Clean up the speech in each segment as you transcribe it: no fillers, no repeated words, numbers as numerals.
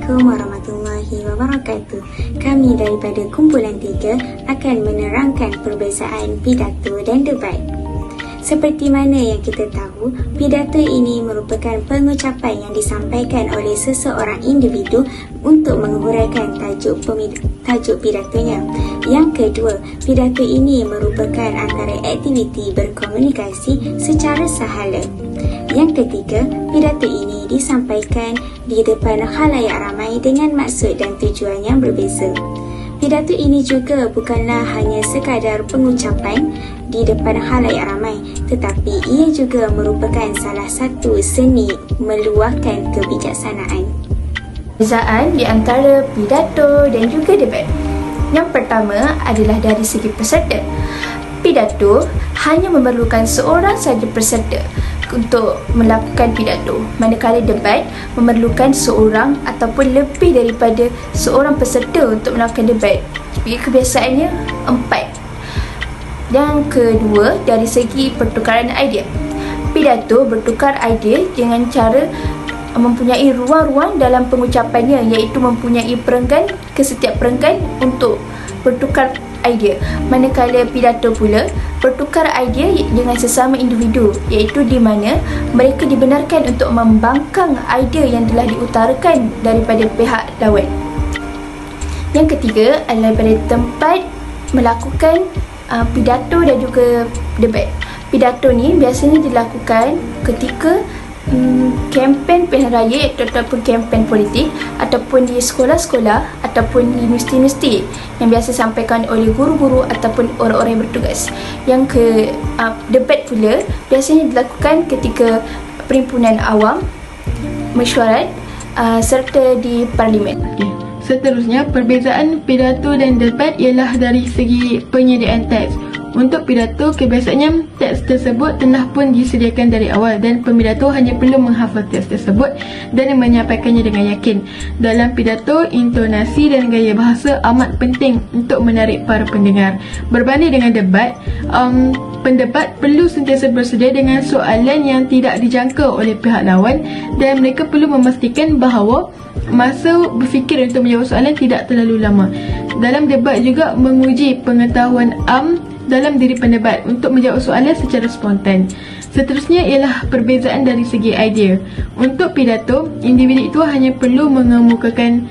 Assalamualaikum warahmatullahi wabarakatuh. Kami daripada Kumpulan 3 akan menerangkan perbezaan pidato dan debat. Seperti mana yang kita tahu, pidato ini merupakan pengucapan yang disampaikan oleh seseorang individu untuk menguraikan tajuk pidatonya. Yang kedua, pidato ini merupakan antara aktiviti berkomunikasi secara sahala. Yang ketiga, pidato ini disampaikan di depan khalayak ramai dengan maksud dan tujuan yang berbeza. Pidato ini juga bukanlah hanya sekadar pengucapan di depan khalayak ramai, tetapi ia juga merupakan salah satu seni meluahkan kebijaksanaan. Perbezaan di antara pidato dan juga debat. Yang pertama adalah dari segi peserta. Pidato hanya memerlukan seorang sahaja peserta untuk melakukan pidato, manakala debat memerlukan seorang ataupun lebih daripada seorang peserta untuk melakukan debat. Kebiasaannya 4. Yang kedua, dari segi pertukaran idea. Pidato bertukar idea dengan cara mempunyai ruang-ruang dalam pengucapannya, iaitu mempunyai perenggan ke setiap perenggan untuk bertukar idea. Manakala pidato pula bertukar idea dengan sesama individu, iaitu di mana mereka dibenarkan untuk membangkang idea yang telah diutarakan daripada pihak lawan. Yang ketiga adalah pada tempat melakukan pidato dan juga debat. Pidato ni biasanya dilakukan ketika kempen pilihan raya ataupun kempen politik, ataupun di sekolah-sekolah ataupun di universiti-universiti yang biasa disampaikan oleh guru-guru ataupun orang-orang yang bertugas. Yang debat pula biasanya dilakukan ketika perhimpunan awam, mesyuarat serta di parlimen. Seterusnya, perbezaan pidato dan debat ialah dari segi penyediaan teks. Untuk pidato, kebiasaannya teks tersebut telah pun disediakan dari awal dan pemidato hanya perlu menghafal teks tersebut dan menyampaikannya dengan yakin. Dalam pidato, intonasi dan gaya bahasa amat penting untuk menarik para pendengar. Berbanding dengan debat, pendebat perlu sentiasa bersedia dengan soalan yang tidak dijangka oleh pihak lawan dan mereka perlu memastikan bahawa masa berfikir untuk menjawab soalan tidak terlalu lama. Dalam debat juga menguji pengetahuan dalam diri pendebat untuk menjawab soalan secara spontan. Seterusnya ialah perbezaan dari segi idea. Untuk pidato, individu itu hanya perlu mengemukakan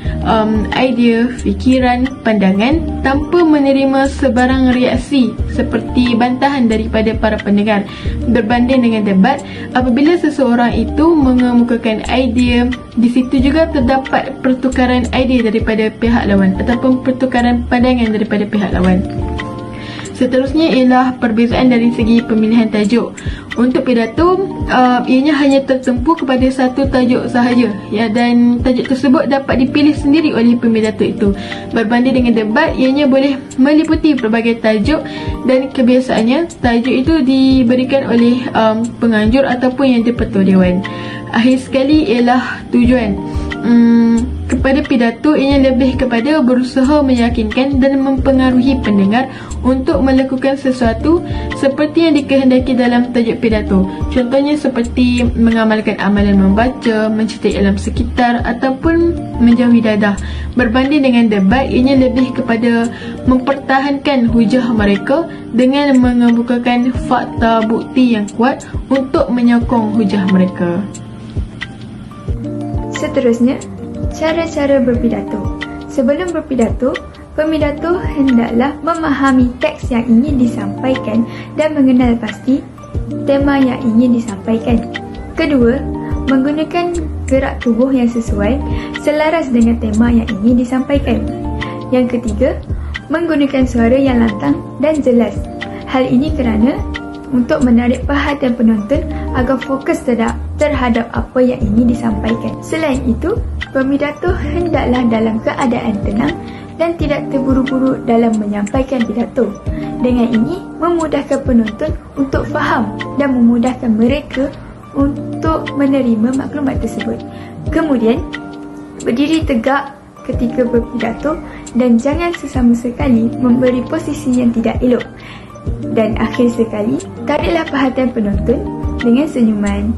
idea, fikiran, pandangan tanpa menerima sebarang reaksi seperti bantahan daripada para pendengar. Berbanding dengan debat, apabila seseorang itu mengemukakan idea, di situ juga terdapat pertukaran idea daripada pihak lawan ataupun pertukaran pandangan daripada pihak lawan. Seterusnya ialah perbezaan dari segi pemilihan tajuk. Untuk pidato, ianya hanya tertumpu kepada satu tajuk sahaja, dan tajuk tersebut dapat dipilih sendiri oleh pemidato itu. Berbanding dengan debat, ianya boleh meliputi pelbagai tajuk dan kebiasaannya tajuk itu diberikan oleh penganjur ataupun yang di-Pertua Dewan. Akhir sekali ialah tujuan. Kepada pidato, ianya lebih kepada berusaha meyakinkan dan mempengaruhi pendengar untuk melakukan sesuatu seperti yang dikehendaki dalam tajuk pidato. Contohnya seperti mengamalkan amalan membaca, mencintai alam sekitar ataupun menjauhi dadah. Berbanding dengan debat, ianya lebih kepada mempertahankan hujah mereka dengan mengemukakan fakta bukti yang kuat untuk menyokong hujah mereka. Seterusnya, cara-cara berpidato. Sebelum berpidato, pemidato hendaklah memahami teks yang ingin disampaikan dan mengenal pasti tema yang ingin disampaikan. Kedua, menggunakan gerak tubuh yang sesuai selaras dengan tema yang ingin disampaikan. Yang ketiga, menggunakan suara yang lantang dan jelas. Hal ini kerana untuk menarik perhatian penonton agar fokus terhadap apa yang ingin disampaikan. Selain itu, pemidato hendaklah dalam keadaan tenang dan tidak terburu-buru dalam menyampaikan pidato. Dengan ini, memudahkan penonton untuk faham dan memudahkan mereka untuk menerima maklumat tersebut. Kemudian, berdiri tegak ketika berpidato dan jangan sesama sekali memberi posisi yang tidak elok. Dan akhir sekali, tariklah perhatian penonton dengan senyuman.